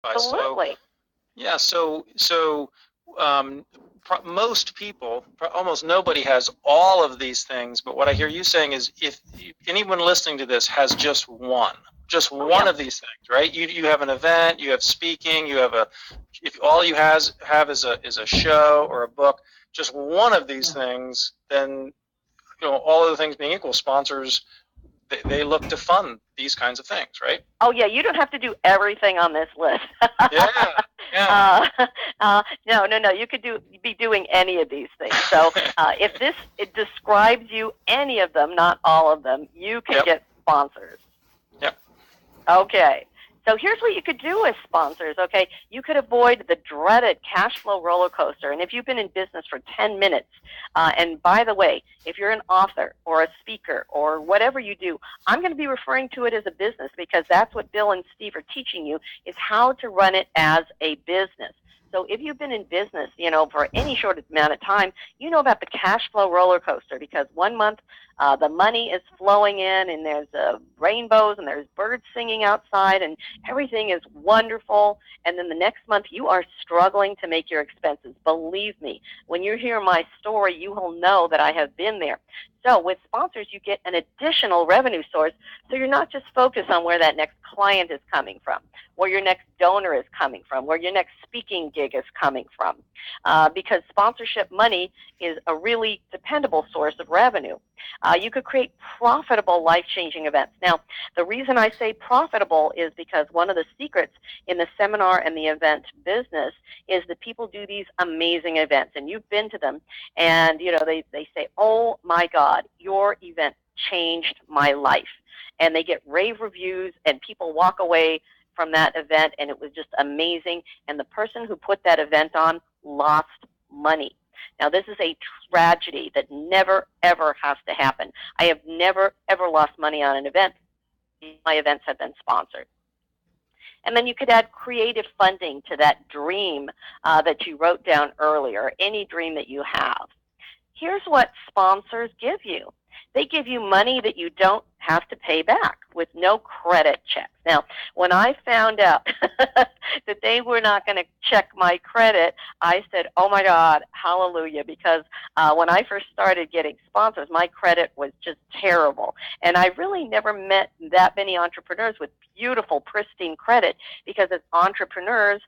So Absolutely. yeah, um, most people, almost nobody has all of these things. But what I hear you saying is, if anyone listening to this has just Oh, yeah. one of these things, right? You have an event, you have speaking, you have if all you have is a show or a book, just one of these things, then all other things being equal, sponsors they look to fund these kinds of things, right? Oh, yeah, you don't have to do everything on this list. Yeah, yeah. uh, no. You could be doing any of these things. So if it describes you, any of them, not all of them, you can Yep. get sponsors. Yep. Okay. So here's what you could do with sponsors, okay? You could avoid the dreaded cash flow roller coaster. And if you've been in business for 10 minutes, and by the way, if you're an author or a speaker or whatever you do, I'm going to be referring to it as a business because that's what Bill and Steve are teaching you, is how to run it as a business. So if you've been in business, for any short amount of time, you know about the cash flow roller coaster, because one month the money is flowing in, and there's rainbows, and there's birds singing outside, and everything is wonderful. And then the next month, you are struggling to make your expenses. Believe me, when you hear my story, you will know that I have been there. So with sponsors, you get an additional revenue source, so you're not just focused on where that next client is coming from, where your next donor is coming from, where your next speaking gig is coming from, because sponsorship money is a really dependable source of revenue. You could create profitable, life-changing events. Now, the reason I say profitable is because one of the secrets in the seminar and the event business is that people do these amazing events, and you've been to them, and they say, oh my God, your event changed my life. And they get rave reviews, and people walk away from that event, and it was just amazing. And the person who put that event on lost money. Now, this is a tragedy that never, ever has to happen. I have never, ever lost money on an event. My events have been sponsored. And then you could add creative funding to that dream that you wrote down earlier, any dream that you have. Here's what sponsors give you. They give you money that you don't have to pay back with no credit checks. Now, when I found out that they were not going to check my credit, I said, oh my God, hallelujah, because when I first started getting sponsors, my credit was just terrible. And I really never met that many entrepreneurs with beautiful, pristine credit, because as entrepreneurs,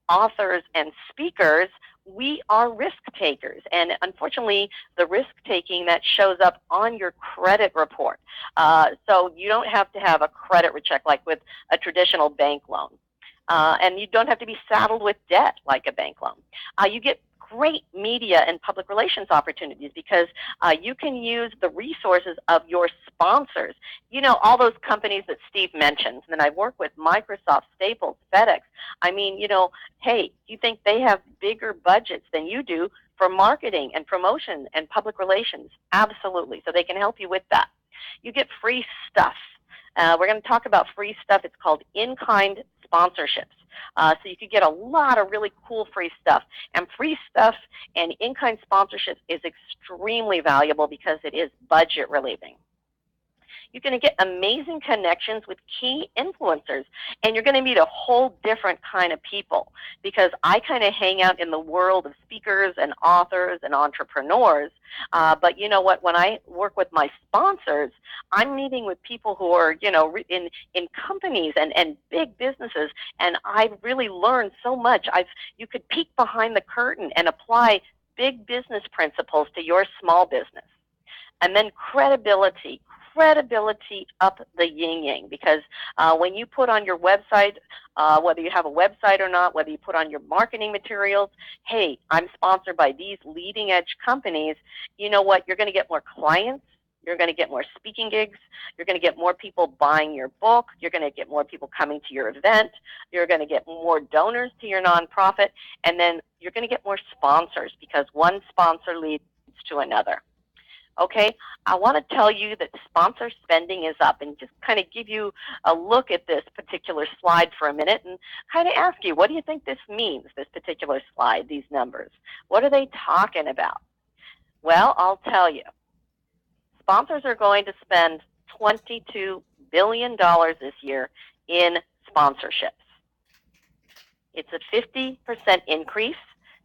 authors, and speakers, we are risk takers. And unfortunately, the risk taking that shows up on your credit report. So you don't have to have a credit check like with a traditional bank loan. And you don't have to be saddled with debt like a bank loan. You get great media and public relations opportunities because you can use the resources of your sponsors. All those companies that Steve mentioned. And then I work with Microsoft, Staples, FedEx. I mean, hey, you think they have bigger budgets than you do for marketing and promotion and public relations? Absolutely. So they can help you with that. You get free stuff. We're going to talk about free stuff. It's called in-kind sponsorships. So you could get a lot of really cool free stuff. And free stuff and in-kind sponsorships is extremely valuable because it is budget relieving. You're going to get amazing connections with key influencers, and you're going to meet a whole different kind of people, because I kind of hang out in the world of speakers and authors and entrepreneurs. But you know what? When I work with my sponsors, I'm meeting with people who are, in companies and big businesses, and I've really learned so much. You could peek behind the curtain and apply big business principles to your small business. And then credibility up the yin-yang, because when you put on your website, whether you have a website or not, whether you put on your marketing materials, hey, I'm sponsored by these leading edge companies, you know what? You're going to get more clients. You're going to get more speaking gigs. You're going to get more people buying your book. You're going to get more people coming to your event. You're going to get more donors to your nonprofit. And then you're going to get more sponsors, because one sponsor leads to another. Okay, I want to tell you that sponsor spending is up, and just kind of give you a look at this particular slide for a minute and kind of ask you, what do you think this means, this particular slide, these numbers? What are they talking about? Well, I'll tell you. Sponsors are going to spend $22 billion this year in sponsorships. It's a 50% increase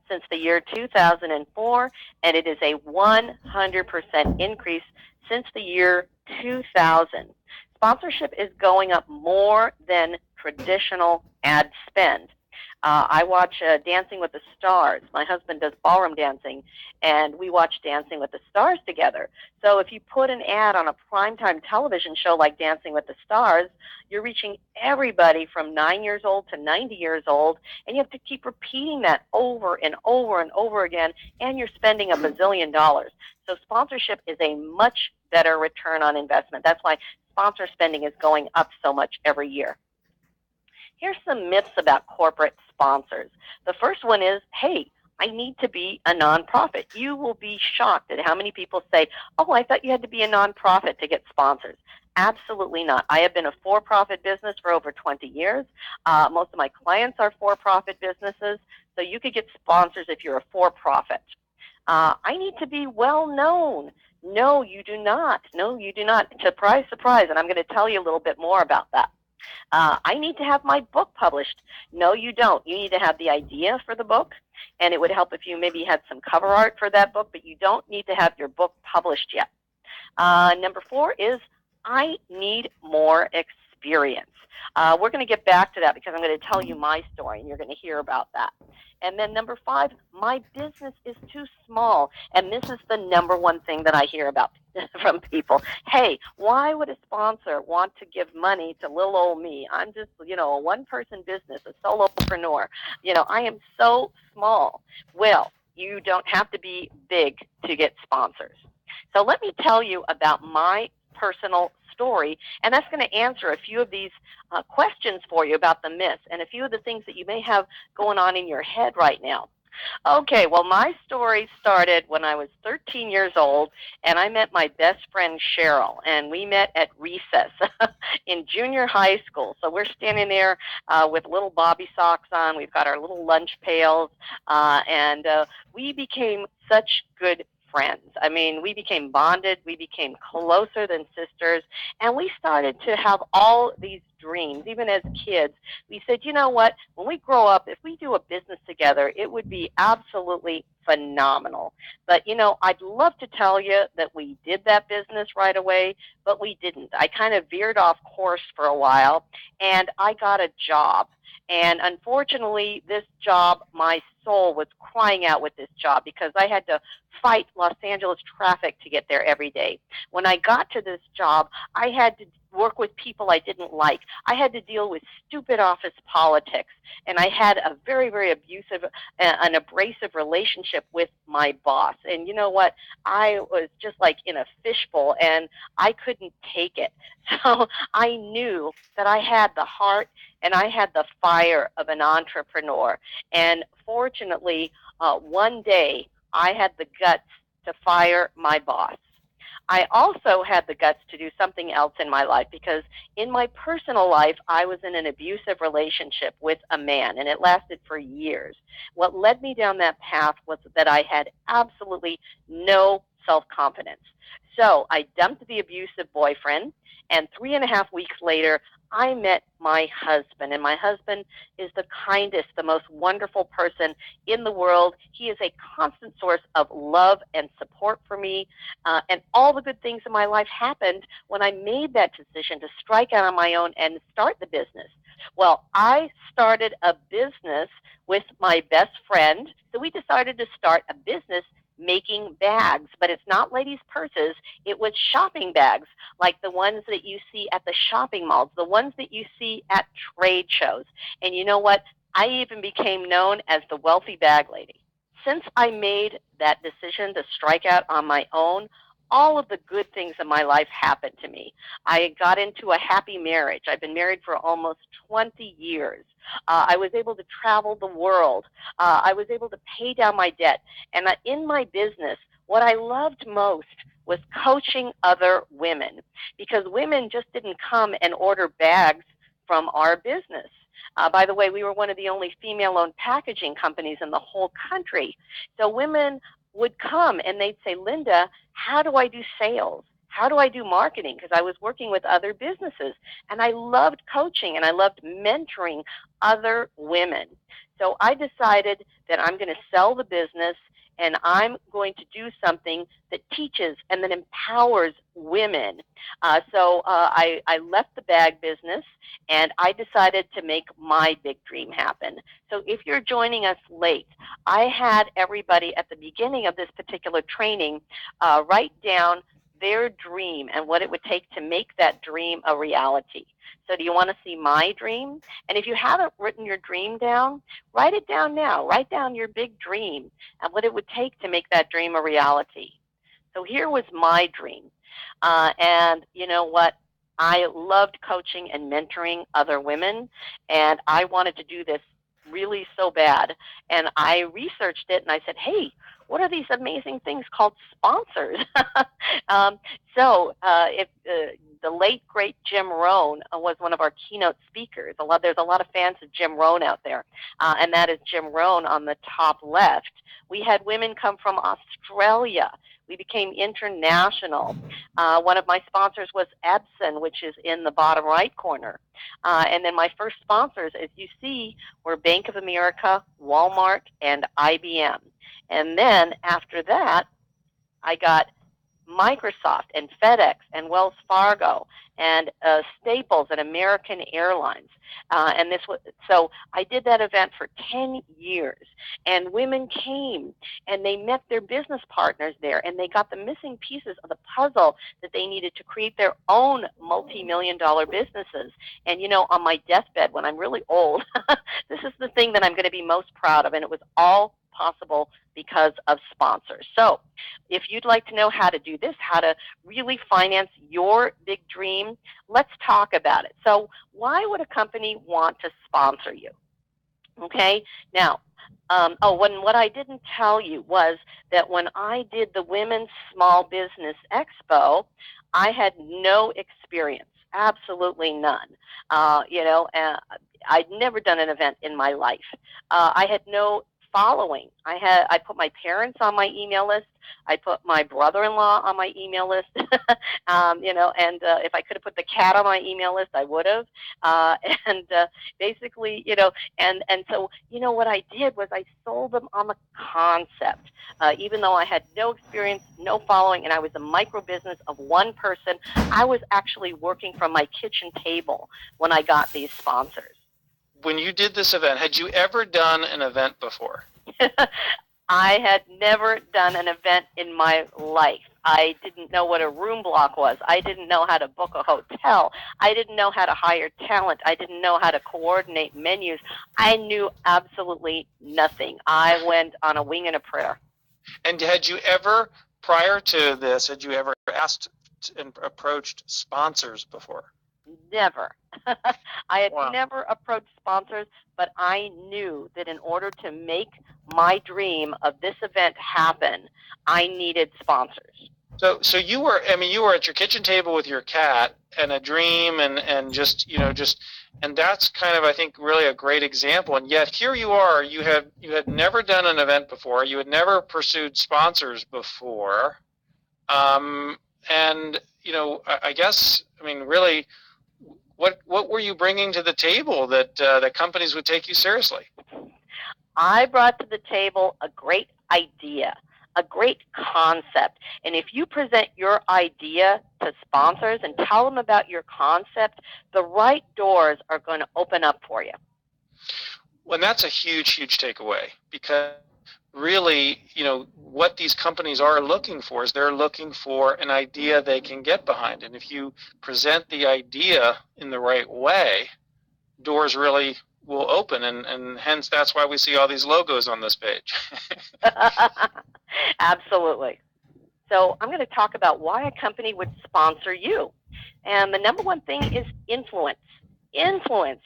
since the year 2004, and it is a 100% increase since the year 2000. Sponsorship is going up more than traditional ad spend. I watch Dancing with the Stars. My husband does ballroom dancing, and we watch Dancing with the Stars together. So if you put an ad on a primetime television show like Dancing with the Stars, you're reaching everybody from 9 years old to 90 years old, and you have to keep repeating that over and over and over again, and you're spending a bazillion dollars. So sponsorship is a much better return on investment. That's why sponsor spending is going up so much every year. Here's some myths about corporate sponsors. The first one is, hey, I need to be a nonprofit. You will be shocked at how many people say, oh, I thought you had to be a nonprofit to get sponsors. Absolutely not. I have been a for-profit business for over 20 years. Most of my clients are for-profit businesses, so you could get sponsors if you're a for-profit. I need to be well-known. No, you do not. No, you do not. Surprise, surprise, and I'm going to tell you a little bit more about that. I need to have my book published. No, you don't. You need to have the idea for the book, and it would help if you maybe had some cover art for that book, but you don't need to have your book published yet. Number 4 is I need more experience. We're going to get back to that because I'm going to tell you my story, and you're going to hear about that. And then number 5, my business is too small. And this is the number one thing that I hear about from people. Hey, why would a sponsor want to give money to little old me? I'm just, a one-person business, a solopreneur. I am so small. Well, you don't have to be big to get sponsors. So let me tell you about my personal story, and that's going to answer a few of these questions for you about the myths and a few of the things that you may have going on in your head right now. Okay, well, my story started when I was 13 years old, and I met my best friend, Cheryl, and we met at recess in junior high school. So we're standing there with little bobby socks on. We've got our little lunch pails, and we became such good friends. I mean, we became bonded, we became closer than sisters, and we started to have all these dreams. Even as kids, we said, you know what, when we grow up, if we do a business together, it would be absolutely phenomenal. But, I'd love to tell you that we did that business right away, but we didn't. I kind of veered off course for a while, and I got a job. And unfortunately, this job, my soul was crying out with this job because I had to fight Los Angeles traffic to get there every day. When I got to this job, I had to work with people I didn't like. I had to deal with stupid office politics, and I had a very, very abusive, an abrasive relationship with my boss. And you know what? I was just like in a fishbowl, and I couldn't take it. So I knew that I had the heart and I had the fire of an entrepreneur. And fortunately, one day I had the guts to fire my boss. I also had the guts to do something else in my life because in my personal life, I was in an abusive relationship with a man, and it lasted for years. What led me down that path was that I had absolutely no self-confidence. So I dumped the abusive boyfriend, and 3.5 weeks later, I met my husband, and my husband is the kindest, the most wonderful person in the world. He is a constant source of love and support for me, and all the good things in my life happened when I made that decision to strike out on my own and start the business. Well, I started a business with my best friend, so we decided to start a business making bags, but it's not ladies' purses. It was shopping bags, like the ones that you see at the shopping malls, the ones that you see at trade shows. And you know what? I even became known as the wealthy bag lady. Since I made that decision to strike out on my own, all of the good things in my life happened to me. I got into a happy marriage. I've been married for almost 20 years. I was able to travel the world. I was able to pay down my debt. And in my business, what I loved most was coaching other women, because women just didn't come and order bags from our business. By the way, we were one of the only female-owned packaging companies in the whole country. So women would come and they'd say, Linda, how do I do sales? How do I do marketing? Because I was working with other businesses, and I loved coaching and I loved mentoring other women. So I decided that I'm going to sell the business, and I'm going to do something that teaches and that empowers women. I left the bag business, and I decided to make my big dream happen. So if you're joining us late, I had everybody at the beginning of this particular training write down their dream and what it would take to make that dream a reality. So do you want to see my dream? And if you haven't written your dream down, write it down now. Write down your big dream and what it would take to make that dream a reality. So here was my dream. And you know what? I loved coaching and mentoring other women, and I wanted to do this really so bad. And I researched it, and I said, hey, what are these amazing things called sponsors? um, if the late great Jim Rohn was one of our keynote speakers. There's a lot of fans of Jim Rohn out there, and that is Jim Rohn on the top left. We had women come from Australia. We became international. One of my sponsors was Epson, which is in the bottom right corner. And then my first sponsors, as you see, were Bank of America, Walmart, and IBM. And then after that, I got Microsoft and FedEx and Wells Fargo and Staples and American Airlines. So I did that event for 10 years, and women came and they met their business partners there, and they got the missing pieces of the puzzle that they needed to create their own multi-million-dollar businesses. And on my deathbed, when I'm really old, this is the thing that I'm going to be most proud of, and it was all possible because of sponsors. So if you'd like to know how to do this, how to really finance your big dream, let's talk about it. So why would a company want to sponsor you? Okay, now, what I didn't tell you was that when I did the Women's Small Business Expo, I had no experience, absolutely none. I'd never done an event in my life. I had no following. I put my parents on my email list. I put my brother-in-law on my email list. If I could have put the cat on my email list, I would have. So what I did was I sold them on the concept. Even though I had no experience, no following, and I was a micro business of one person, I was actually working from my kitchen table when I got these sponsors. When you did this event, had you ever done an event before? I had never done an event in my life. I didn't know what a room block was. I didn't know how to book a hotel. I didn't know how to hire talent. I didn't know how to coordinate menus. I knew absolutely nothing. I went on a wing and a prayer. And had you ever, prior to this, asked and approached sponsors before? Never. I had never approached sponsors, but I knew that in order to make my dream of this event happen, I needed sponsors. So you were at your kitchen table with your cat and a dream and and that's kind of, I think, really a great example. And yet here you are, you had never done an event before, you had never pursued sponsors before. I guess, really, what were you bringing to the table that companies would take you seriously? I brought to the table a great idea, a great concept. And if you present your idea to sponsors and tell them about your concept, the right doors are going to open up for you. Well, that's a huge, huge takeaway, because really, what these companies are looking for is they're looking for an idea they can get behind. And if you present the idea in the right way, doors really will open, and hence that's why we see all these logos on this page. Absolutely. So I'm going to talk about why a company would sponsor you. And the number one thing is influence. Influence,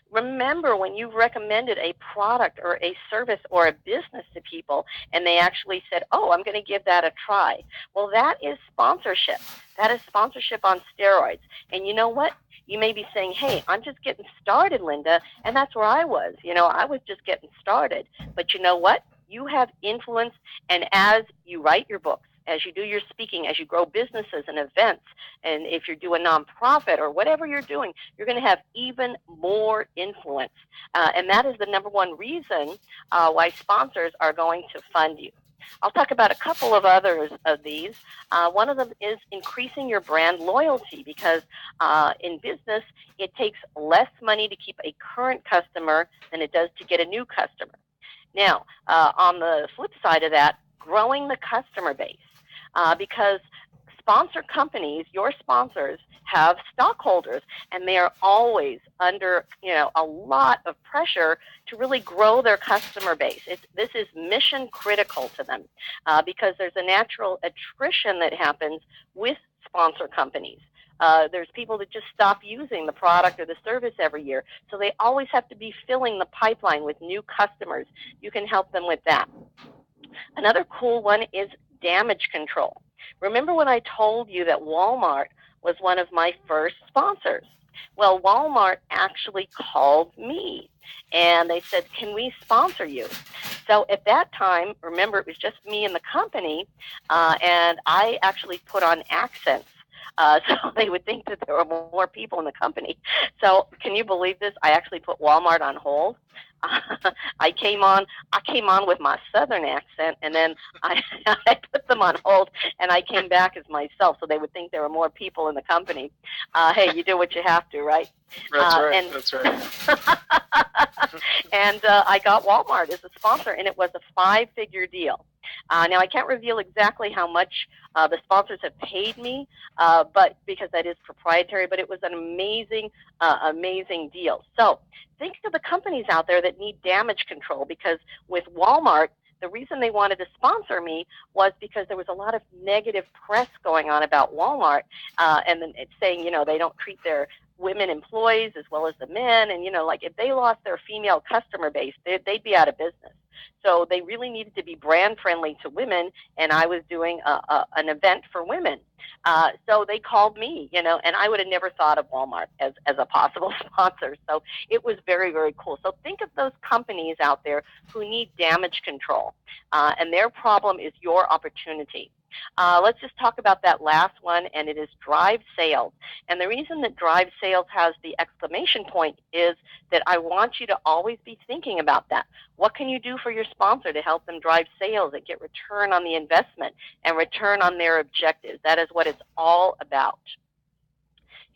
remember when you've recommended a product or a service or a business to people and they actually said, oh, I'm going to give that a try. Well, that is sponsorship. That is sponsorship on steroids. And you know what? You may be saying, hey, I'm just getting started, Linda, and that's where I was. I was just getting started. But you know what? You have influence, and as you write your books, as you do your speaking, as you grow businesses and events, and if you do a nonprofit or whatever you're doing, you're going to have even more influence. And that is the number one reason why sponsors are going to fund you. I'll talk about a couple of others of these. One of them is increasing your brand loyalty, because in business, it takes less money to keep a current customer than it does to get a new customer. Now, on the flip side of that, growing the customer base, because sponsor companies, your sponsors, have stockholders, and they are always under a lot of pressure to really grow their customer base. This is mission critical to them, because there's a natural attrition that happens with sponsor companies. There's people that just stop using the product or the service every year, so they always have to be filling the pipeline with new customers. You can help them with that. Another cool one is damage control. Remember when I told you that Walmart was one of my first sponsors? Well, Walmart actually called me, and they said, can we sponsor you? So at that time, remember, it was just me and the company, and I actually put on accents. So they would think that there were more people in the company. So can you believe this? I actually put Walmart on hold. I came on with my southern accent, and then I put them on hold, and I came back as myself, so they would think there were more people in the company. Hey, you do what you have to, right? That's right. That's right. And I got Walmart as a sponsor, and it was a 5-figure deal. Now, I can't reveal exactly how much the sponsors have paid me, but because that is proprietary, but it was an amazing, amazing deal. So think of the companies out there that need damage control, because with Walmart, the reason they wanted to sponsor me was because there was a lot of negative press going on about Walmart, and then it's saying, they don't treat their women employees as well as the men, and like if they lost their female customer base, they'd be out of business. So they really needed to be brand friendly to women, and I was doing an event for women. So they called me, and I would have never thought of Walmart as a possible sponsor. So it was very, very cool. So think of those companies out there who need damage control, and their problem is your opportunity. Let's just talk about that last one, and it is drive sales. And the reason that drive sales has the exclamation point is that I want you to always be thinking about that. What can you do for your sponsor to help them drive sales and get return on the investment and return on their objectives? That is what it's all about.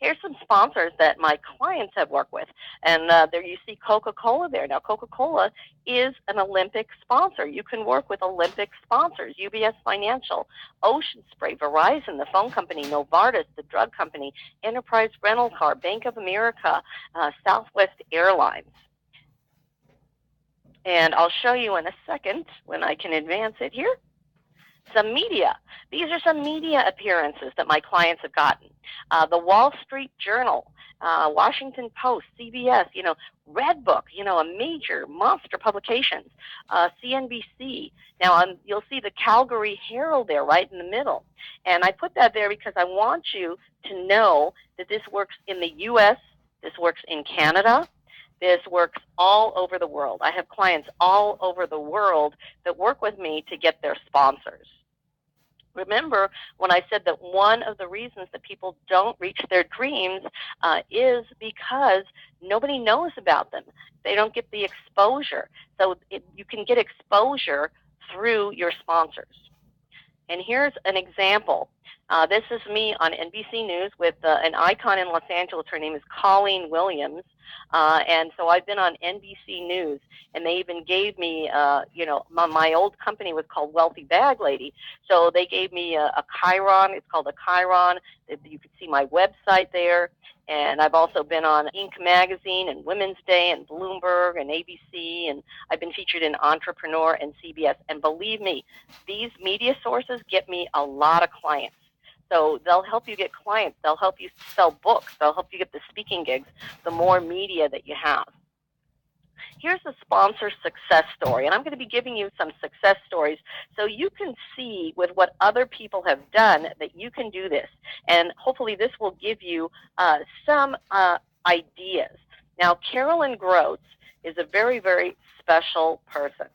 Here's some sponsors that my clients have worked with. And there you see Coca-Cola there. Now, Coca-Cola is an Olympic sponsor. You can work with Olympic sponsors, UBS Financial, Ocean Spray, Verizon, the phone company, Novartis, the drug company, Enterprise Rental Car, Bank of America, Southwest Airlines. And I'll show you in a second when I can advance it here. Some media. These are some media appearances that my clients have gotten. The Wall Street Journal, Washington Post, CBS, Redbook, a major monster publications, CNBC. Now, you'll see the Calgary Herald there right in the middle. And I put that there because I want you to know that this works in the U.S., this works in Canada, this works all over the world. I have clients all over the world that work with me to get their sponsors. Remember when I said that one of the reasons that people don't reach their dreams is because nobody knows about them. They don't get the exposure. So you can get exposure through your sponsors. And here's an example. This is me on NBC News with an icon in Los Angeles. Her name is Colleen Williams. And so I've been on NBC News, and they even gave me, my old company was called Wealthy Bag Lady. So they gave me a Chiron. It's called a Chiron. You can see my website there. And I've also been on Inc. magazine and Women's Day and Bloomberg and ABC, and I've been featured in Entrepreneur and CBS. And believe me, these media sources get me a lot of clients. So they'll help you get clients. They'll help you sell books. They'll help you get the speaking gigs, the more media that you have. Here's a sponsor success story, and I'm going to be giving you some success stories so you can see with what other people have done that you can do this. And hopefully this will give you some ideas. Now, Carolyn Gross is a very, very special person.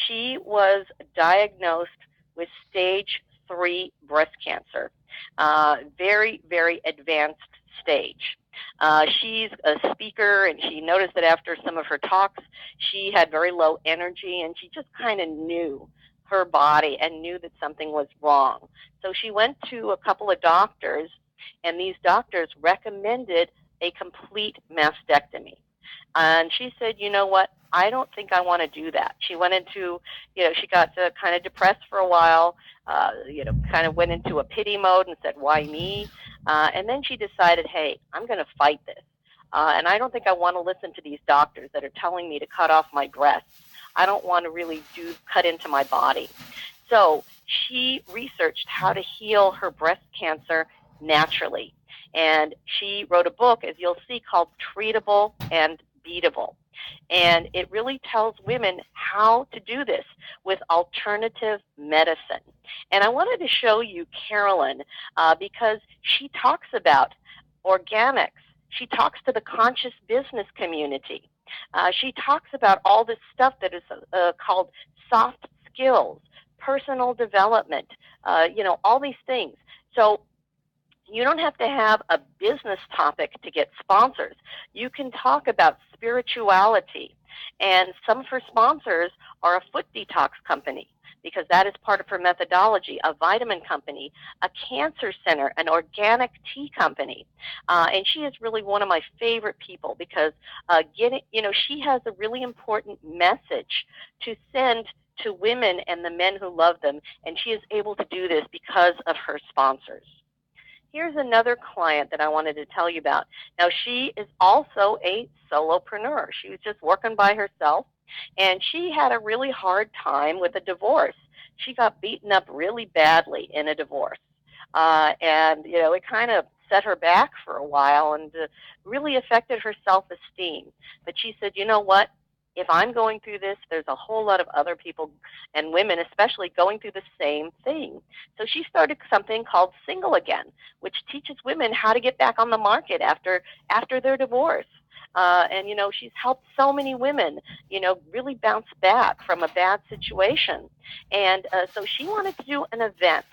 She was diagnosed with stage 3 breast cancer. Very, very advanced stage. She's a speaker, and she noticed that after some of her talks, she had very low energy, and she just kind of knew her body and knew that something was wrong. So she went to a couple of doctors, and these doctors recommended a complete mastectomy. And she said, you know what? I don't think I want to do that. She went into, she got kind of depressed for a while, kind of went into a pity mode and said, why me? And then she decided, hey, I'm going to fight this. And I don't think I want to listen to these doctors that are telling me to cut off my breasts. I don't want to really cut into my body. So she researched how to heal her breast cancer naturally. And she wrote a book, as you'll see, called Treatable and Beatable. And it really tells women how to do this with alternative medicine. And I wanted to show you Carolyn because she talks about organics. She talks to the conscious business community. She talks about all this stuff that is called soft skills, personal development, all these things. So you don't have to have a business topic to get sponsors. You can talk about spirituality. And some of her sponsors are a foot detox company, because that is part of her methodology, a vitamin company, a cancer center, an organic tea company. And she is really one of my favorite people because she has a really important message to send to women and the men who love them. And she is able to do this because of her sponsors. Here's another client that I wanted to tell you about. Now, she is also a solopreneur. She was just working by herself, and she had a really hard time with a divorce. She got beaten up really badly in a divorce, and it kind of set her back for a while and really affected her self-esteem. But she said, you know what? If I'm going through this, there's a whole lot of other people, and women especially, going through the same thing. So she started something called Single Again, which teaches women how to get back on the market after their divorce. And she's helped so many women, really bounce back from a bad situation. And so she wanted to do an event.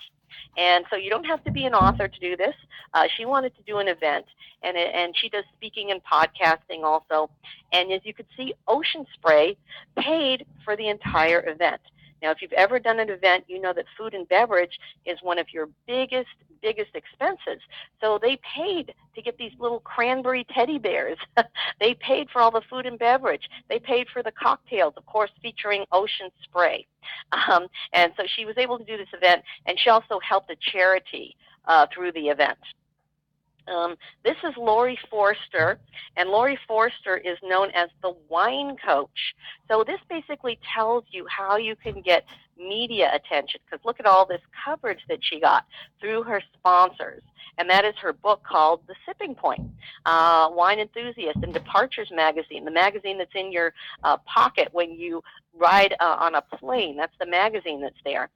And so you don't have to be an author to do this. She wanted to do an event, and she does speaking and podcasting also. And as you could see, Ocean Spray paid for the entire event. Now, if you've ever done an event, you know that food and beverage is one of your biggest expenses. So they paid to get these little cranberry teddy bears. They paid for all the food and beverage. They paid for the cocktails, of course, featuring Ocean Spray. And so she was able to do this event, and she also helped a charity through the event. This is Lori Forster, and Lori Forster is known as the wine coach. So this basically tells you how you can get media attention, because look at all this coverage that she got through her sponsors. And that is her book called The Sipping Point, Wine Enthusiast, and Departures Magazine, the magazine that's in your pocket when you ride on a plane. That's the magazine that's there.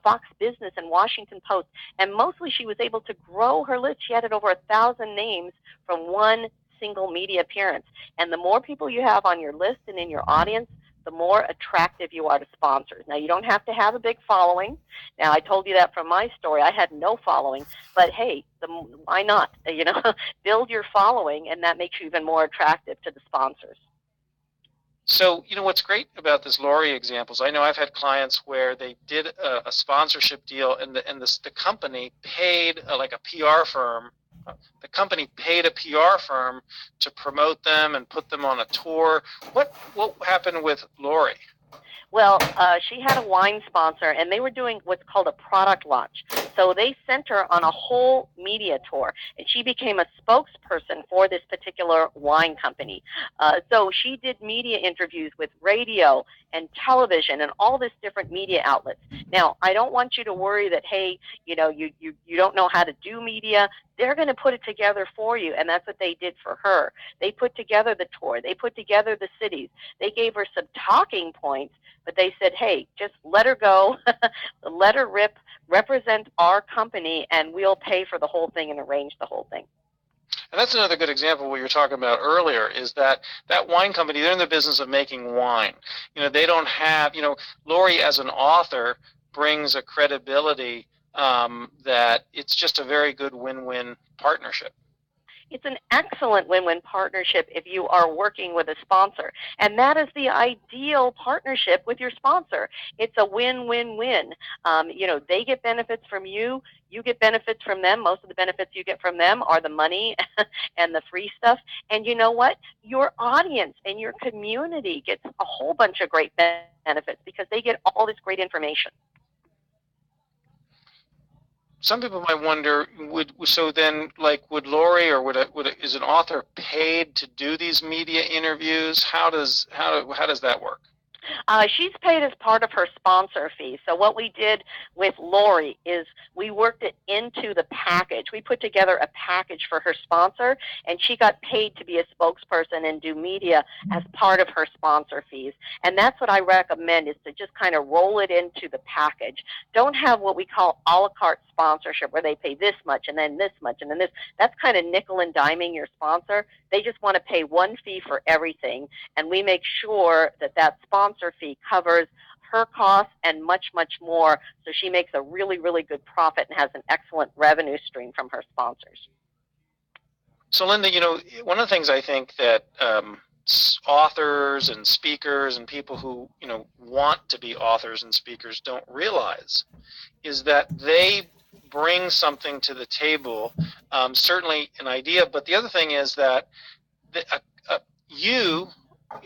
Fox Business and Washington Post. And mostly she was able to grow her list. She added over 1,000 names from one single media appearance. And the more people you have on your list and in your audience, the more attractive you are to sponsors. Now, you don't have to have a big following. Now, I told you that from my story. I had no following. But, hey, why not? Build your following, and that makes you even more attractive to the sponsors. So, what's great about this Lori examples, I know I've had clients where they did a sponsorship deal, and the company paid like a PR firm. The company paid a PR firm to promote them and put them on a tour. What happened with Lori? Well, she had a wine sponsor, and they were doing what's called a product launch. So they sent her on a whole media tour, and she became a spokesperson for this particular wine company. So she did media interviews with radio and television and all this different media outlets. Now, I don't want you to worry that, hey, you don't know how to do media. They're going to put it together for you, and that's what they did for her. They put together the tour. They put together the cities. They gave her some talking points, but they said, hey, just let her go, let her rip, represent our company, and we'll pay for the whole thing and arrange the whole thing. And that's another good example of what you were talking about earlier, is that wine company, they're in the business of making wine. They don't have, Lori as an author brings a credibility that it's just a very good win-win partnership. It's an excellent win-win partnership if you are working with a sponsor. And that is the ideal partnership with your sponsor. It's a win-win-win. They get benefits from you. You get benefits from them. Most of the benefits you get from them are the money and the free stuff. And you know what? Your audience and your community gets a whole bunch of great benefits because they get all this great information. Some people might wonder, would Lori or is an author paid to do these media interviews? How does that work? She's paid as part of her sponsor fee. So what we did with Lori is we worked it into the package. We put together a package for her sponsor, and she got paid to be a spokesperson and do media as part of her sponsor fees. And that's what I recommend, is to just kind of roll it into the package. Don't have what we call a la carte sponsorship where they pay this much and then this much and then this. That's kind of nickel and diming your sponsor. They just want to pay one fee for everything, and we make sure that that sponsor fee covers her costs and much, much more, so she makes a really, really good profit and has an excellent revenue stream from her sponsors. So, Linda, one of the things I think that authors and speakers and people who want to be authors and speakers don't realize is that they bring something to the table, certainly an idea, but the other thing is that you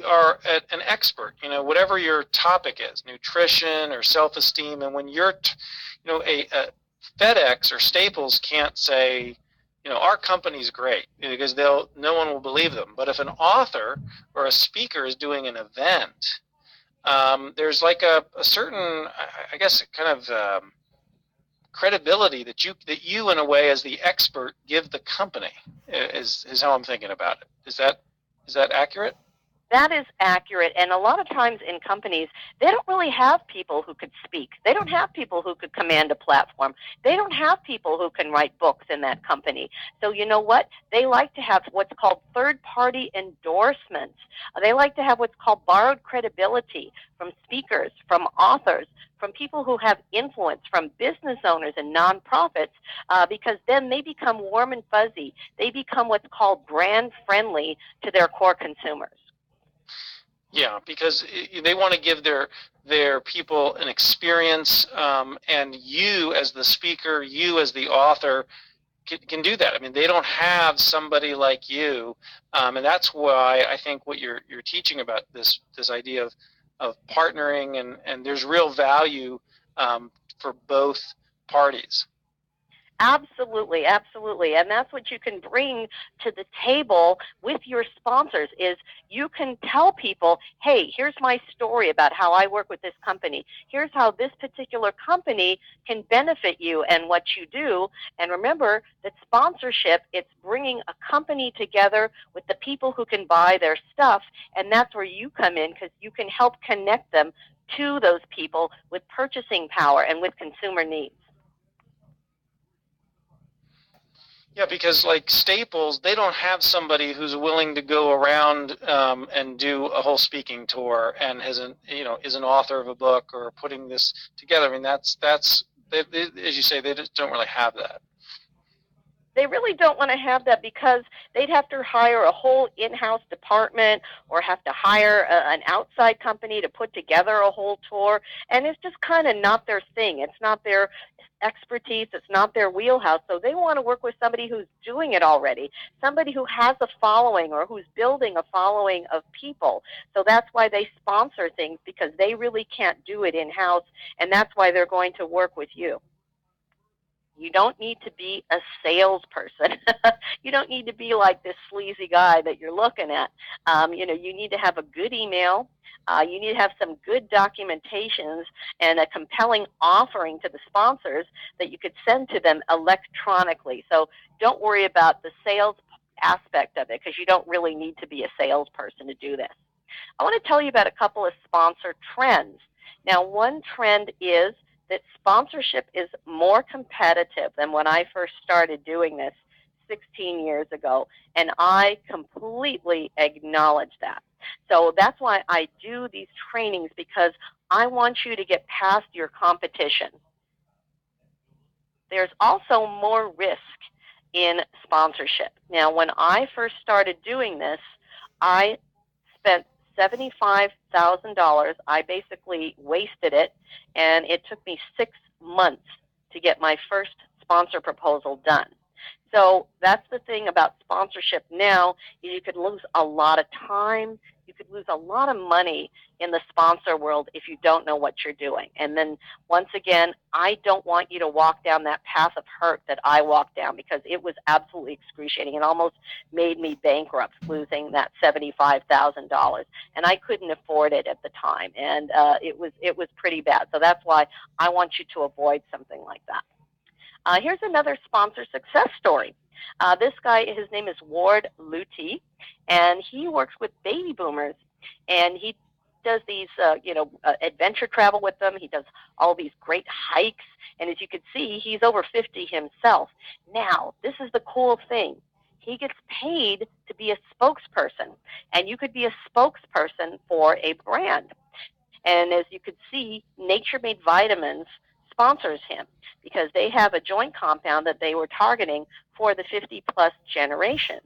are an expert, whatever your topic is, nutrition or self-esteem, and when you're, a FedEx or Staples can't say, our company's great, because no one will believe them. But if an author or a speaker is doing an event, there's like a certain, I guess, kind of credibility that you, in a way, as the expert, give the company, is how I'm thinking about it. Is that accurate? That is accurate, and a lot of times in companies, they don't really have people who could speak. They don't have people who could command a platform. They don't have people who can write books in that company. So you know what? They like to have what's called third-party endorsements. They like to have what's called borrowed credibility from speakers, from authors, from people who have influence, from business owners and nonprofits, because then they become warm and fuzzy. They become what's called brand friendly to their core consumers. Yeah, because they want to give their people an experience, and you as the speaker, you as the author, can do that. I mean, they don't have somebody like you, and that's why I think what you're teaching about this idea of partnering, and there's real value for both parties. Absolutely, absolutely. And that's what you can bring to the table with your sponsors, is you can tell people, hey, here's my story about how I work with this company. Here's how this particular company can benefit you and what you do. And remember that sponsorship, it's bringing a company together with the people who can buy their stuff. And that's where you come in, because you can help connect them to those people with purchasing power and with consumer needs. Yeah, because like Staples, they don't have somebody who's willing to go around and do a whole speaking tour and is an author of a book or putting this together. I mean, that's as you say, they just don't really have that. They really don't want to have that, because they'd have to hire a whole in-house department or have to hire an outside company to put together a whole tour, and it's just kind of not their thing. It's not their expertise. It's not their wheelhouse. So they want to work with somebody who's doing it already, somebody who has a following or who's building a following of people. So that's why they sponsor things, because they really can't do it in-house, and that's why they're going to work with you. You don't need to be a salesperson. You don't need to be like this sleazy guy that you're looking at. You need to have a good email. You need to have some good documentations and a compelling offering to the sponsors that you could send to them electronically. So don't worry about the sales aspect of it, because you don't really need to be a salesperson to do this. I want to tell you about a couple of sponsor trends. Now, one trend is that sponsorship is more competitive than when I first started doing this 16 years ago, and I completely acknowledge that. So that's why I do these trainings, because I want you to get past your competition. There's also more risk in sponsorship. Now, when I first started doing this, I spent $75,000. I basically wasted it, and it took me 6 months to get my first sponsor proposal done. So that's the thing about sponsorship now, is you could lose a lot of time, you could lose a lot of money in the sponsor world if you don't know what you're doing. And then once again, I don't want you to walk down that path of hurt that I walked down, because it was absolutely excruciating. It almost made me bankrupt, losing that $75,000, and I couldn't afford it at the time, and it was pretty bad. So that's why I want you to avoid something like that. Here's another sponsor success story. This guy, his name is Ward Lutie, and he works with baby boomers, and he does these, adventure travel with them. He does all these great hikes, and as you can see, he's over 50 himself. Now, this is the cool thing. He gets paid to be a spokesperson, and you could be a spokesperson for a brand. And as you could see, Nature Made Vitamins sponsors him, because they have a joint compound that they were targeting for the 50-plus generation.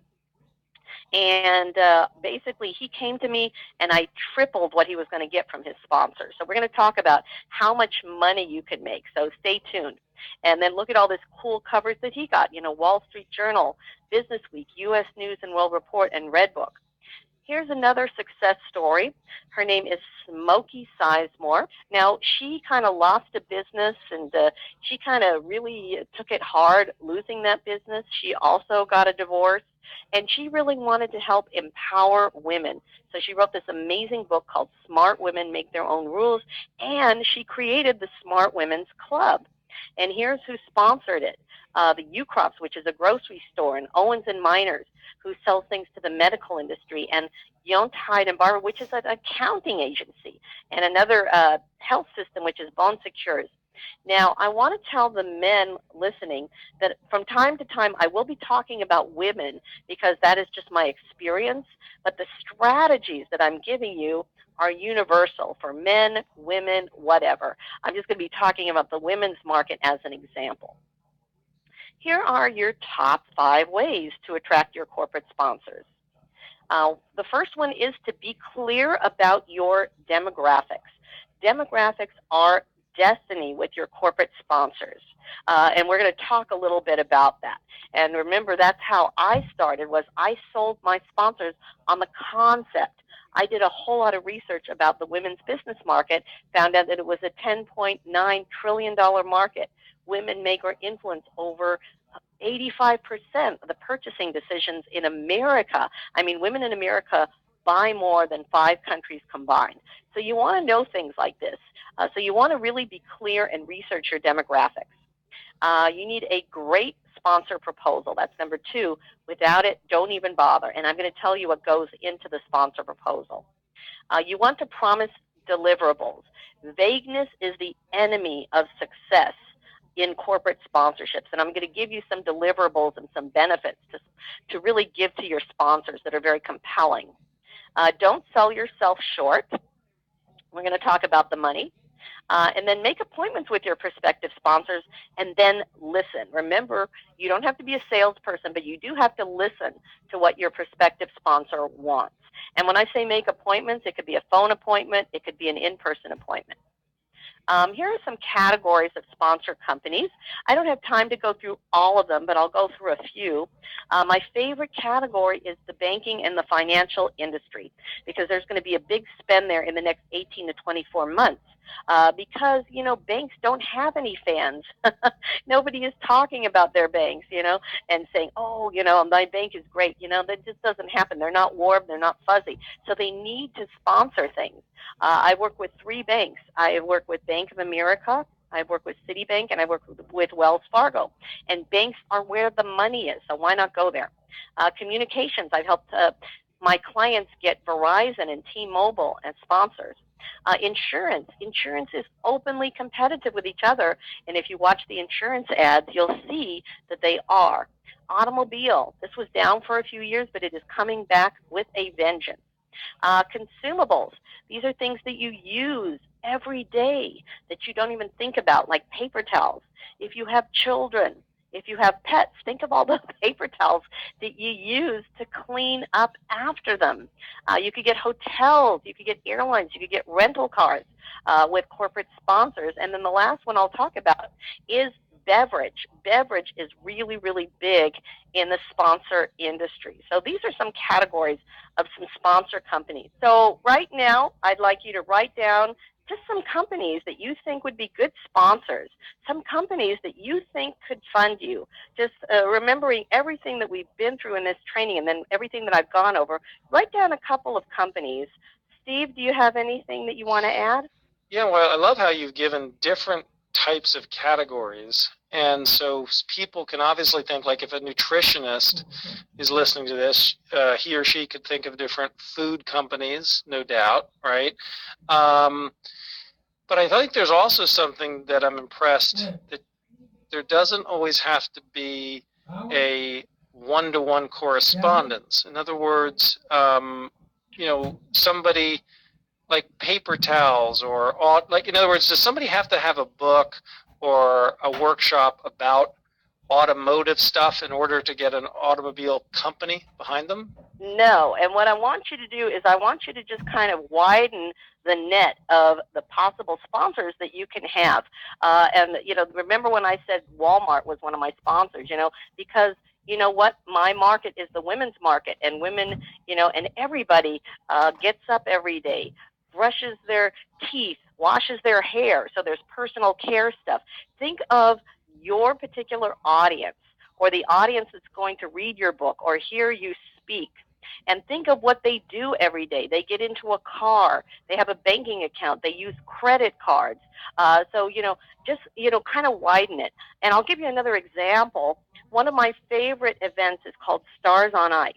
And basically, he came to me, and I tripled what he was going to get from his sponsor. So we're going to talk about how much money you could make. So stay tuned. And then look at all this cool coverage that he got. Wall Street Journal, Business Week, U.S. News and World Report, and Redbook. Here's another success story. Her name is Smokey Sizemore. Now, she kind of lost a business, and she kind of really took it hard losing that business. She also got a divorce, and she really wanted to help empower women. So she wrote this amazing book called Smart Women Make Their Own Rules, and she created the Smart Women's Club. And here's who sponsored it. The Ucrops, which is a grocery store, and Owens & Minors, who sells things to the medical industry, and Yount, Hyde & Barbour, which is an accounting agency, and another health system, which is Bon Secures. Now, I want to tell the men listening that from time to time I will be talking about women, because that is just my experience, but the strategies that I'm giving you are universal for men, women, whatever. I'm just going to be talking about the women's market as an example. Here are your top 5 ways to attract your corporate sponsors. The first one is to be clear about your demographics. Demographics are destiny with your corporate sponsors, and we're going to talk a little bit about that. And remember, that's how I started, was I sold my sponsors on the concept. I did a whole lot of research about the women's business market, found out that it was a $10.9 trillion market. Women make or influence over 85% of the purchasing decisions in America. I mean, women in America buy more than 5 countries combined. So you want to know things like this. So you want to really be clear and research your demographics. You need a great sponsor proposal. That's number 2. Without it, don't even bother. And I'm going to tell you what goes into the sponsor proposal. You want to promise deliverables. Vagueness is the enemy of success in corporate sponsorships, and I'm going to give you some deliverables and some benefits to really give to your sponsors that are very compelling. Don't sell yourself short. We're going to talk about the money. And then make appointments with your prospective sponsors, and then listen. Remember, you don't have to be a salesperson, but you do have to listen to what your prospective sponsor wants. And when I say make appointments, it could be a phone appointment, it could be an in-person appointment. Here are some categories of sponsor companies. I don't have time to go through all of them, but I'll go through a few. My favorite category is the banking and the financial industry, because there's going to be a big spend there in the next 18 to 24 months. Because, banks don't have any fans. Nobody is talking about their banks, and saying, oh, my bank is great. That just doesn't happen. They're not warm. They're not fuzzy. So they need to sponsor things. I work with 3 banks. I work with Bank of America, I work with Citibank, and I work with Wells Fargo. And banks are where the money is, so why not go there? Communications, I've helped my clients get Verizon and T-Mobile as sponsors. Insurance is openly competitive with each other, and if you watch the insurance ads, you'll see that they are. Automobile, this was down for a few years, but it is coming back with a vengeance. Consumables. These are things that you use every day that you don't even think about, like paper towels. If you have children, if you have pets, think of all the paper towels that you use to clean up after them. You could get hotels, you could get airlines, you could get rental cars with corporate sponsors. And then the last one I'll talk about is beverage. Beverage is really, really big in the sponsor industry. So these are some categories of some sponsor companies. So right now, I'd like you to write down just some companies that you think would be good sponsors, some companies that you think could fund you. Just remembering everything that we've been through in this training and then everything that I've gone over, write down a couple of companies. Steve, do you have anything that you want to add? Yeah, well, I love how you've given different types of categories. And so people can obviously think, like, if a nutritionist is listening to this, he or she could think of different food companies, no doubt, right? But I think there's also something that I'm impressed that there doesn't always have to be a one-to-one correspondence. In other words, somebody like paper towels or like, in other words, does somebody have to have a book or a workshop about automotive stuff in order to get an automobile company behind them? No, and what I want you to do is I want you to just kind of widen the net of the possible sponsors that you can have. And, remember when I said Walmart was one of my sponsors, because you know what? My market is the women's market, and women, and everybody gets up every day, brushes their teeth, washes their hair. So there's personal care stuff. Think of your particular audience or the audience that's going to read your book or hear you speak. And think of what they do every day. They get into a car. They have a banking account. They use credit cards. So, just, kind of widen it. And I'll give you another example. One of my favorite events is called Stars on Ice.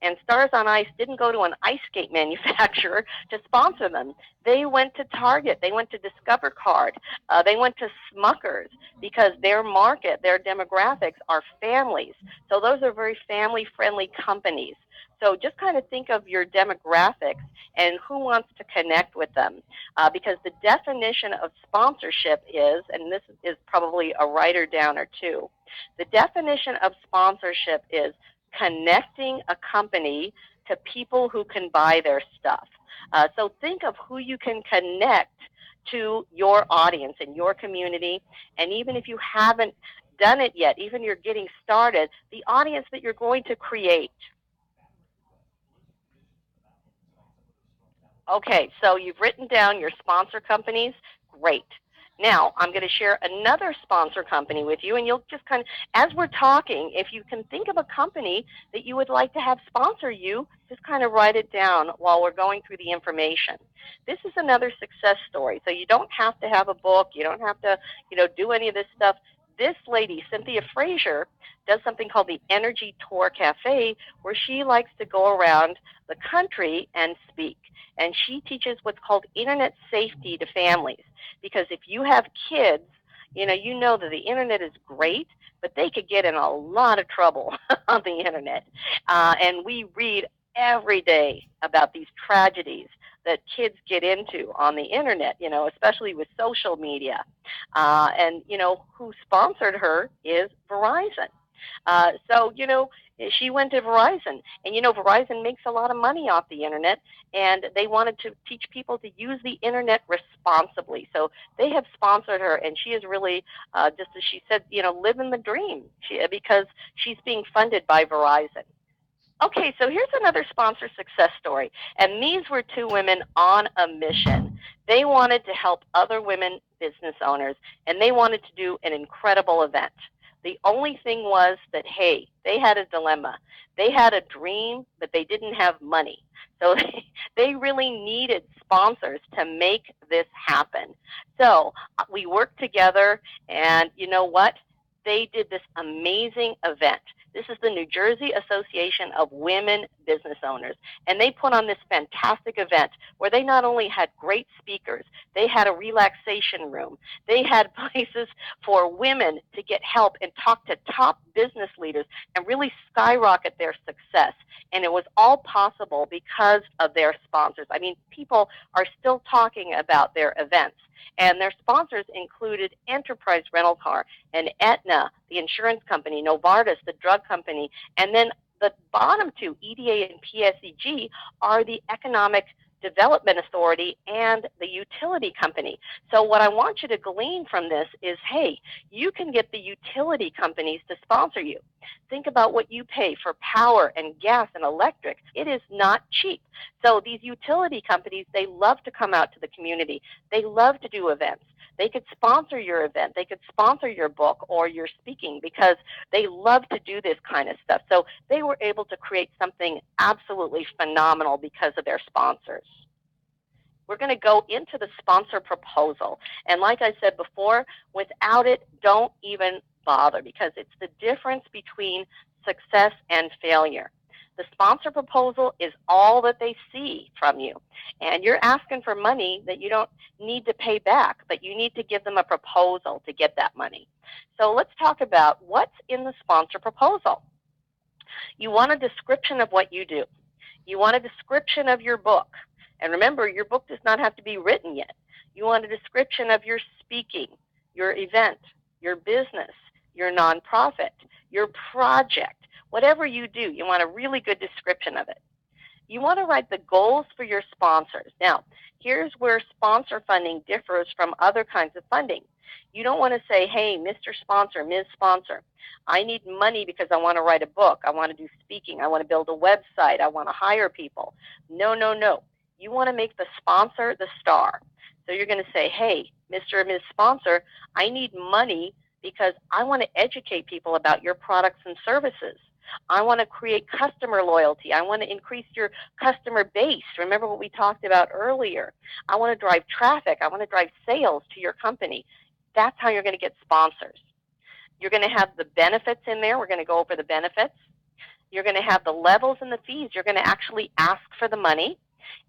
And Stars on Ice didn't go to an ice skate manufacturer to sponsor them. They went to Target. They went to Discover Card. They went to Smuckers because their market, their demographics are families. So those are very family-friendly companies. So just kind of think of your demographics and who wants to connect with them. Because the definition of sponsorship is, and this is probably a writer downer too, the definition of sponsorship is connecting a company to people who can buy their stuff. So think of who you can connect to your audience and your community. And even if you haven't done it yet, even you're getting started, the audience that you're going to create. Okay, so you've written down your sponsor companies. Great. Now, I'm going to share another sponsor company with you, and you'll just kind of, as we're talking, if you can think of a company that you would like to have sponsor you, just kind of write it down while we're going through the information. This is another success story. So you don't have to have a book. You don't have to, do any of this stuff. This lady, Cynthia Frazier, does something called the Energy Tour Cafe, where she likes to go around the country and speak. And she teaches what's called internet safety to families. Because if you have kids, you know that the internet is great, but they could get in a lot of trouble on the internet. And we read every day about these tragedies that kids get into on the internet, especially with social media. And who sponsored her is Verizon. So, she went to Verizon, and Verizon makes a lot of money off the internet, and they wanted to teach people to use the internet responsibly. So they have sponsored her, and she is really, just as she said, living the dream because she's being funded by Verizon. Okay, so here's another sponsor success story, and these were two women on a mission. They wanted to help other women business owners, and they wanted to do an incredible event. The only thing was that, hey, they had a dilemma. They had a dream, but they didn't have money. So they really needed sponsors to make this happen. So we worked together, and you know what? They did this amazing event. This is the New Jersey Association of Women business owners, and they put on this fantastic event where they not only had great speakers, they had a relaxation room, they had places for women to get help and talk to top business leaders and really skyrocket their success. And it was all possible because of their sponsors. I mean, people are still talking about their events. And their sponsors included Enterprise Rental Car and Aetna, the insurance company, Novartis, the drug company, and then the bottom two, EDA and PSEG, are the Economic Development Authority and the utility company. So what I want you to glean from this is, hey, you can get the utility companies to sponsor you. Think about what you pay for power and gas and electric. It is not cheap. So these utility companies, they love to come out to the community. They love to do events. They could sponsor your event. They could sponsor your book or your speaking because they love to do this kind of stuff. So they were able to create something absolutely phenomenal because of their sponsors. We're going to go into the sponsor proposal. And like I said before, without it, don't even bother, because it's the difference between success and failure. The sponsor proposal is all that they see from you. And you're asking for money that you don't need to pay back, but you need to give them a proposal to get that money. So let's talk about what's in the sponsor proposal. You want a description of what you do. You want a description of your book. And remember, your book does not have to be written yet. You want a description of your speaking, your event, your business, your nonprofit, your project. Whatever you do, you want a really good description of it. You want to write the goals for your sponsors. Now, here's where sponsor funding differs from other kinds of funding. You don't want to say, hey, Mr. Sponsor, Ms. Sponsor, I need money because I want to write a book, I want to do speaking, I want to build a website, I want to hire people. No, no, no. You want to make the sponsor the star. So you're going to say, hey, Mr. and Ms. Sponsor, I need money because I want to educate people about your products and services. I want to create customer loyalty. I want to increase your customer base. Remember what we talked about earlier. I want to drive traffic. I want to drive sales to your company. That's how you're going to get sponsors. You're going to have the benefits in there. We're going to go over the benefits. You're going to have the levels and the fees. You're going to actually ask for the money,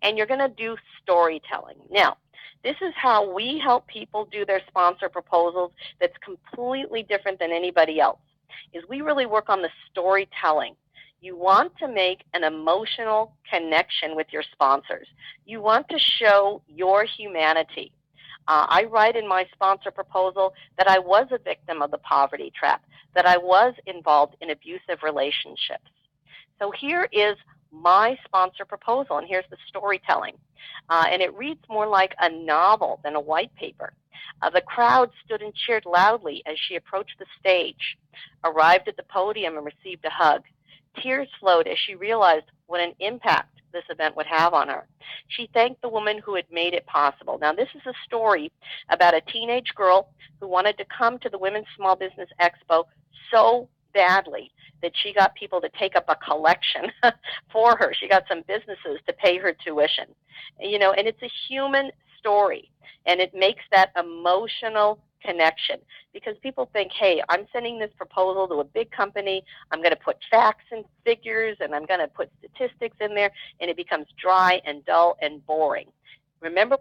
and you're going to do storytelling. Now, this is how we help people do their sponsor proposals that's completely different than anybody else, is we really work on the storytelling. You want to make an emotional connection with your sponsors. You want to show your humanity. I write in my sponsor proposal that I was a victim of the poverty trap, that I was involved in abusive relationships. So here is my sponsor proposal, and here's the storytelling. And it reads more like a novel than a white paper. The crowd stood and cheered loudly as she approached the stage, arrived at the podium, and received a hug. Tears flowed as she realized what an impact this event would have on her. She thanked the woman who had made it possible. Now, this is a story about a teenage girl who wanted to come to the Women's Small Business Expo so badly that she got people to take up a collection for her. She got some businesses to pay her tuition. You know, and it's a human story, and it makes that emotional connection, because people think, hey, I'm sending this proposal to a big company, I'm going to put facts and figures, and I'm going to put statistics in there, and it becomes dry and dull and boring. Remember,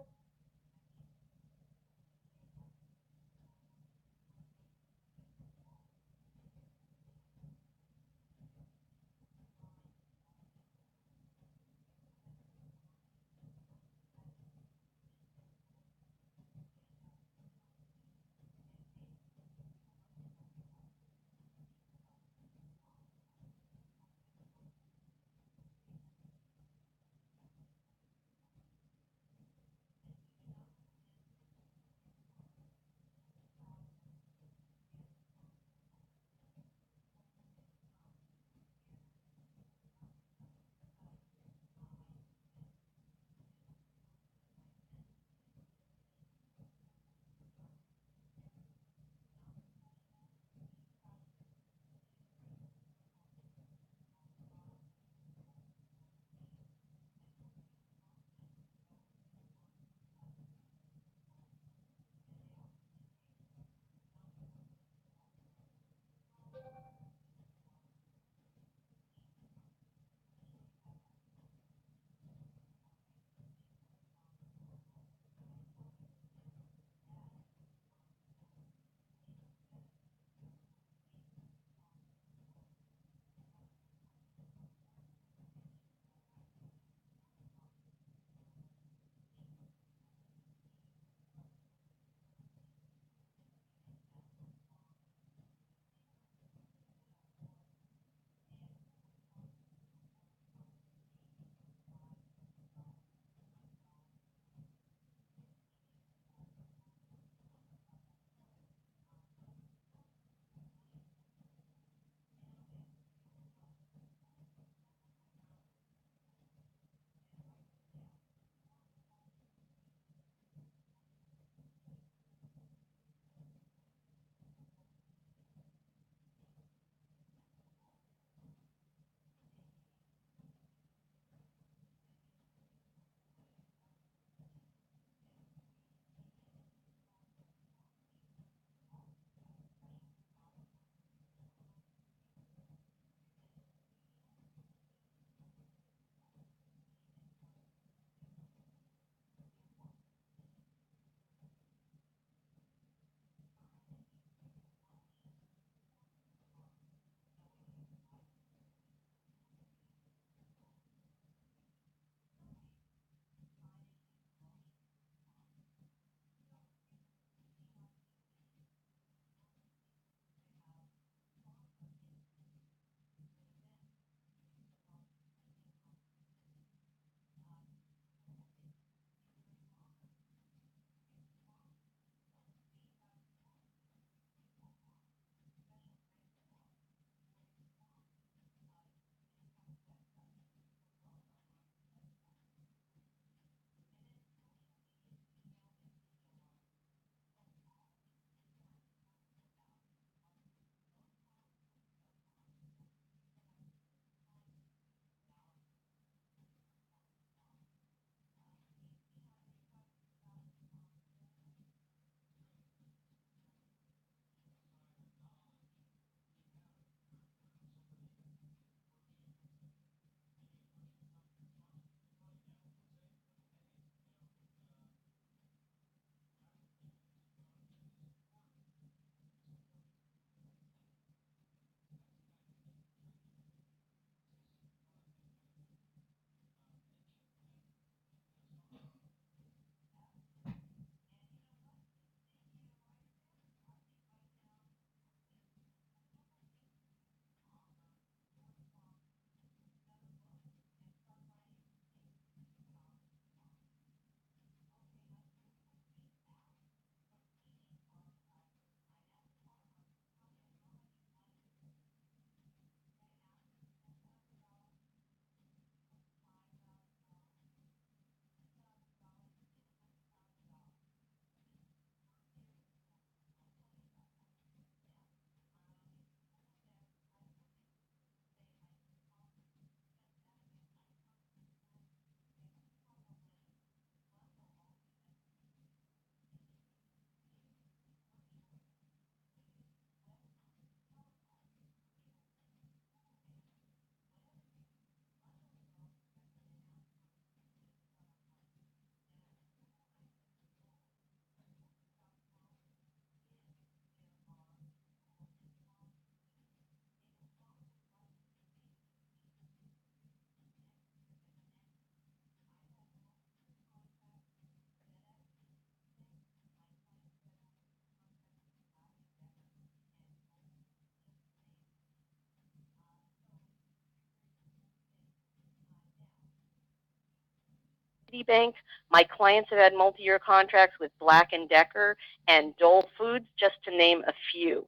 Citibank. My clients have had multi-year contracts with Black & Decker and Dole Foods, just to name a few.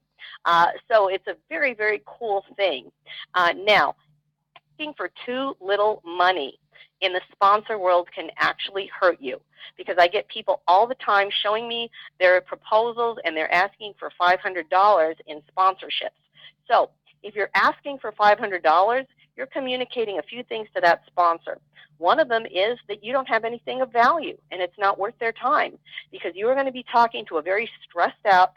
So it's a very, very cool thing. Now, asking for too little money in the sponsor world can actually hurt you, because I get people all the time showing me their proposals and they're asking for $500 in sponsorships. So if you're asking for $500, you're communicating a few things to that sponsor. One of them is that you don't have anything of value and it's not worth their time, because you are going to be talking to a very stressed out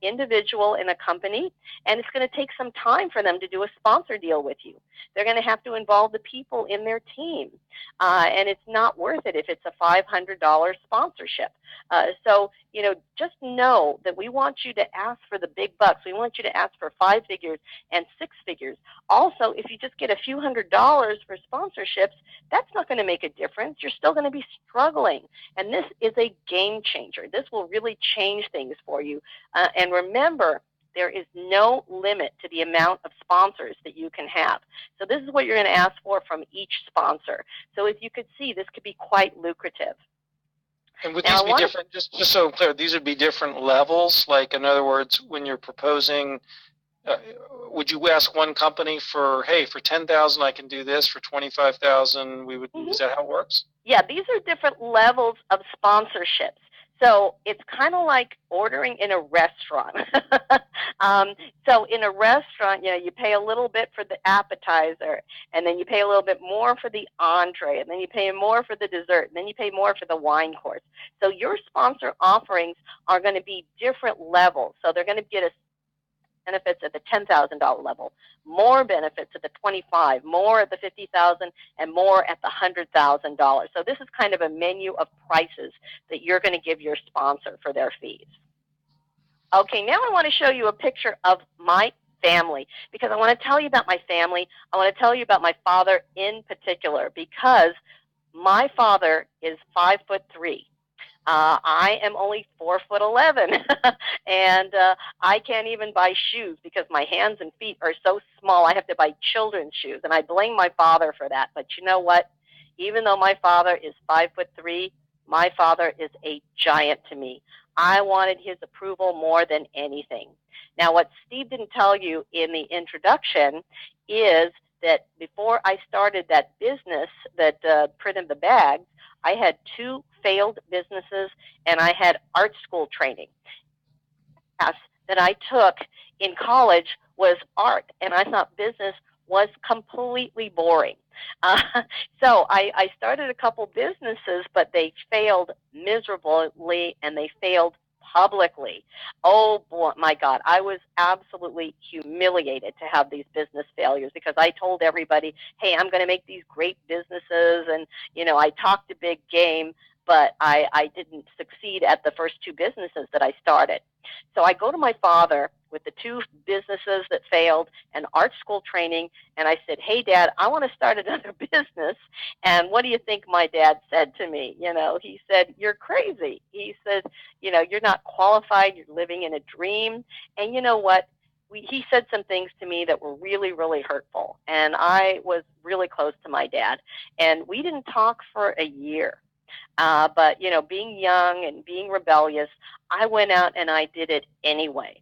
individual in a company, and it's going to take some time for them to do a sponsor deal with you. They're going to have to involve the people in their team, and it's not worth it if it's a $500 sponsorship. So, just know that we want you to ask for the big bucks. We want you to ask for 5 figures and 6 figures. Also, if you just get a few $100s for sponsorships, that's not going to make a difference. You're still going to be struggling. And this is a game changer. This will really change things for you. And remember, there is no limit to the amount of sponsors that you can have. So this is what you're going to ask for from each sponsor. So as you could see, this could be quite lucrative. And would these be different, just so I'm clear, these would be different levels? Like, in other words, when you're proposing, would you ask one company for, hey, for $10,000 I can do this, for $25,000 we would, is that how it works? Yeah, these are different levels of sponsorships. So it's kind of like ordering in a restaurant. So in a restaurant, you pay a little bit for the appetizer, and then you pay a little bit more for the entree, and then you pay more for the dessert, and then you pay more for the wine course. So your sponsor offerings are going to be different levels. So they're going to get a benefits at the $10,000 level, more benefits at the $25,000, more at the $50,000, and more at the $100,000. So this is kind of a menu of prices that you're going to give your sponsor for their fees. Okay, now I want to show you a picture of my family, because I want to tell you about my family. I want to tell you about my father in particular, because my father is 5'3". I am only 4'11", and I can't even buy shoes because my hands and feet are so small. I have to buy children's shoes, and I blame my father for that. But you know what? Even though my father is 5'3", my father is a giant to me. I wanted his approval more than anything. Now, what Steve didn't tell you in the introduction is that before I started that business that printed the bags, I had 2 failed businesses, and I had art school training. The class that I took in college was art, and I thought business was completely boring. So I started a couple businesses, but they failed miserably, and they failed publicly. Oh, boy, my God, I was absolutely humiliated to have these business failures, because I told everybody, hey, I'm going to make these great businesses, and, I talked a big game, but I didn't succeed at the first 2 businesses that I started. So I go to my father with the 2 businesses that failed and art school training, and I said, hey, Dad, I want to start another business. And what do you think my dad said to me? He said, you're crazy. He said, you're not qualified. You're living in a dream. And you know what? He said some things to me that were really, really hurtful. And I was really close to my dad. And we didn't talk for a year. But, being young and being rebellious, I went out and I did it anyway.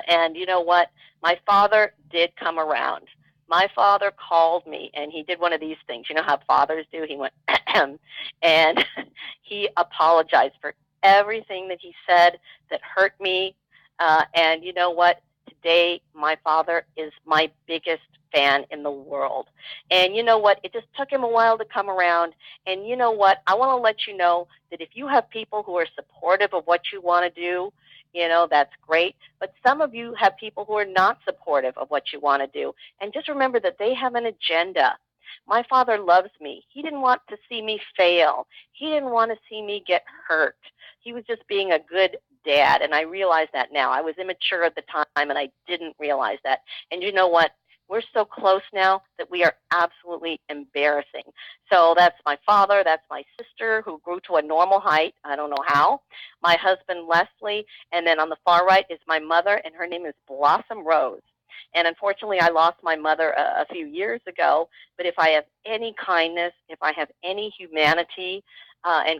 And you know what? My father did come around. My father called me, and he did one of these things. You know how fathers do? He went, and he apologized for everything that he said that hurt me. And you know what? Today, my father is my biggest fan in the world. And you know what? It just took him a while to come around. And you know what? I want to let you know that if you have people who are supportive of what you want to do, that's great. But some of you have people who are not supportive of what you want to do. And just remember that they have an agenda. My father loves me. He didn't want to see me fail. He didn't want to see me get hurt. He was just being a good dad, and I realize that now. I was immature at the time, and I didn't realize that. And you know what? We're so close now that we are absolutely embarrassing. So that's my father, that's my sister, who grew to a normal height. I don't know how. My husband, Leslie, and then on the far right is my mother, and her name is Blossom Rose. And unfortunately, I lost my mother a few years ago. But if I have any kindness, if I have any humanity, and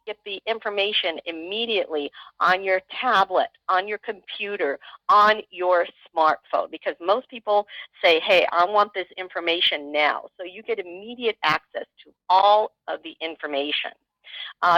get the information immediately on your tablet, on your computer, on your smartphone, because most people say, hey, I want this information now. So you get immediate access to all of the information.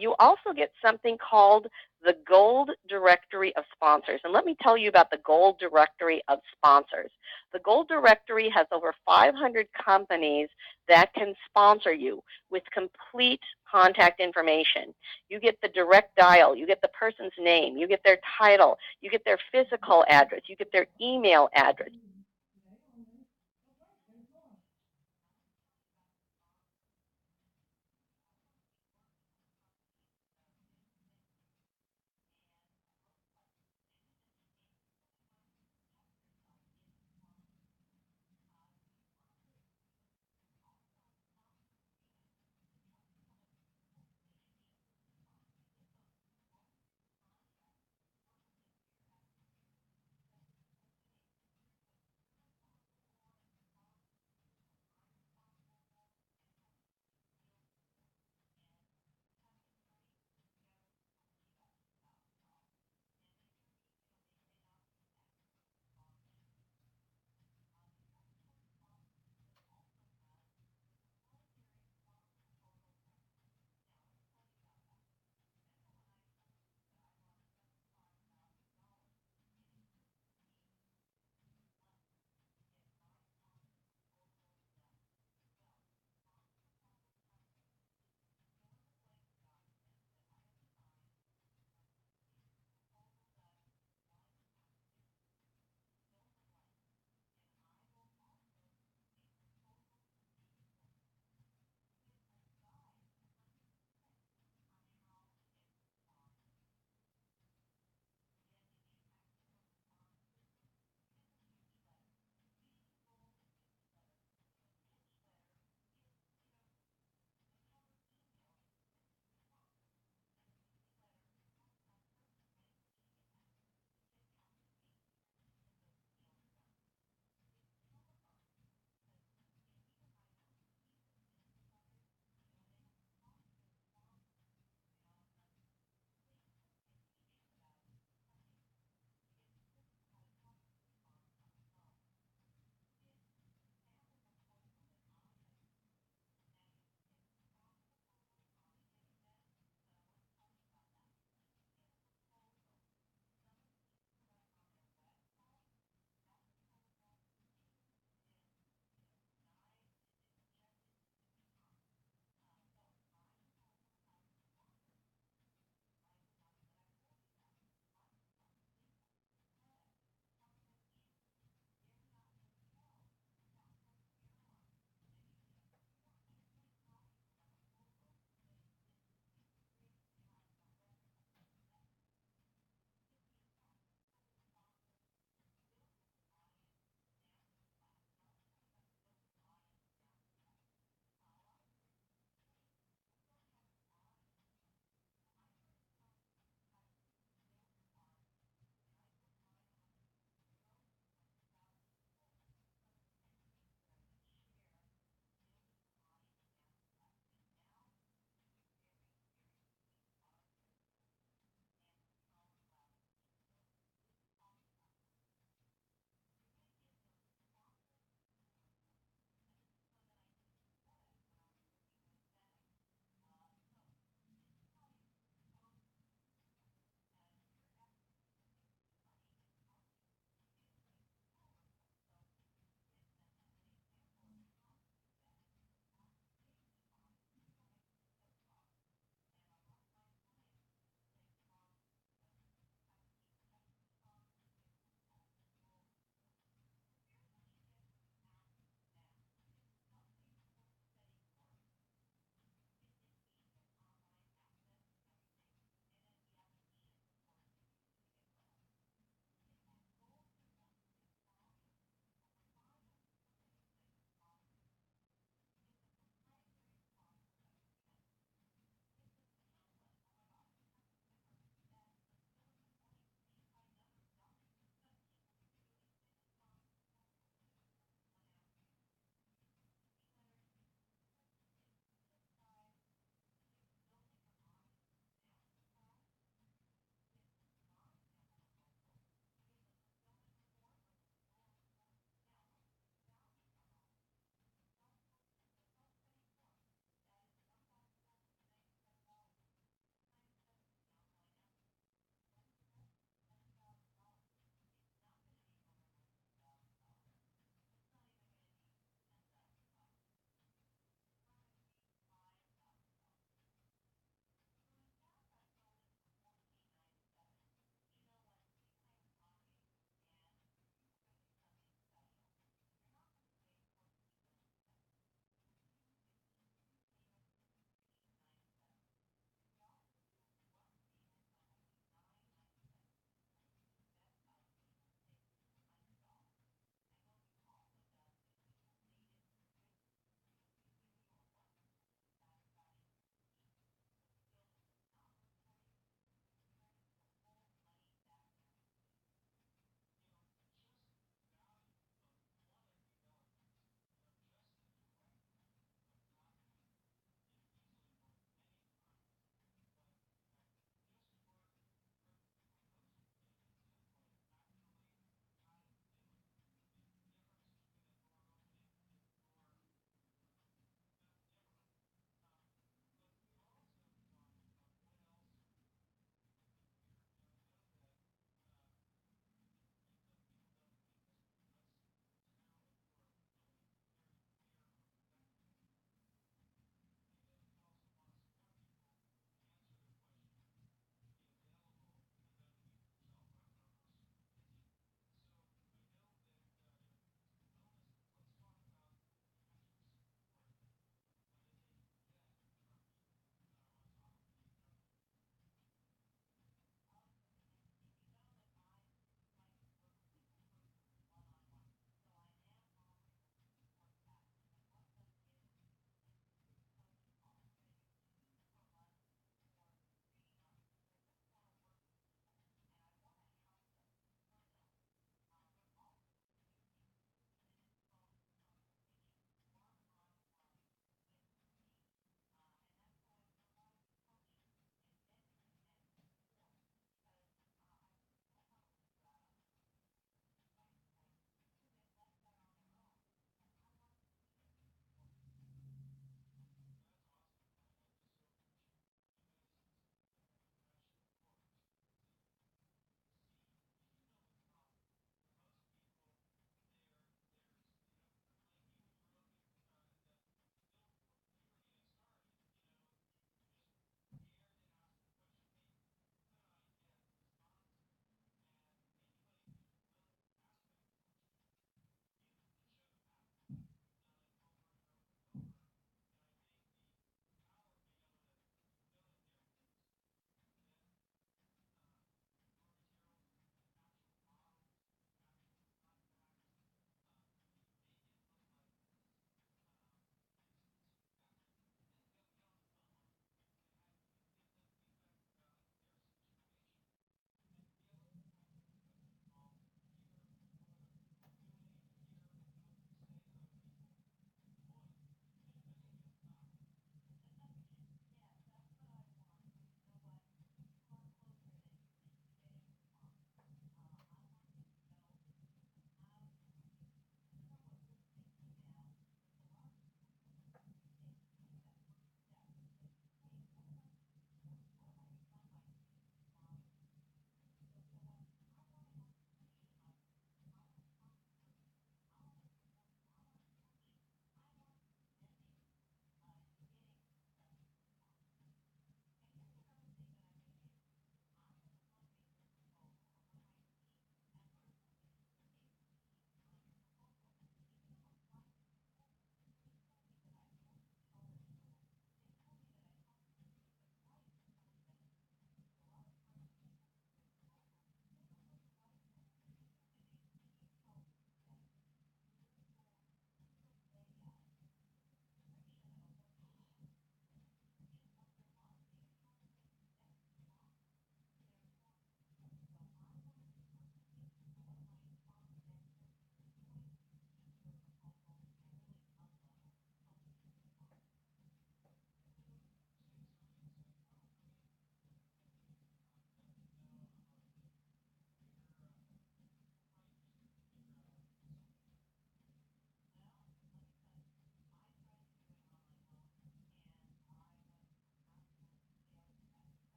You also get something called the Gold Directory of Sponsors. And let me tell you about the Gold Directory of Sponsors. The Gold Directory has over 500 companies that can sponsor you with complete contact information. You get the direct dial, you get the person's name, you get their title, you get their physical address, you get their email address.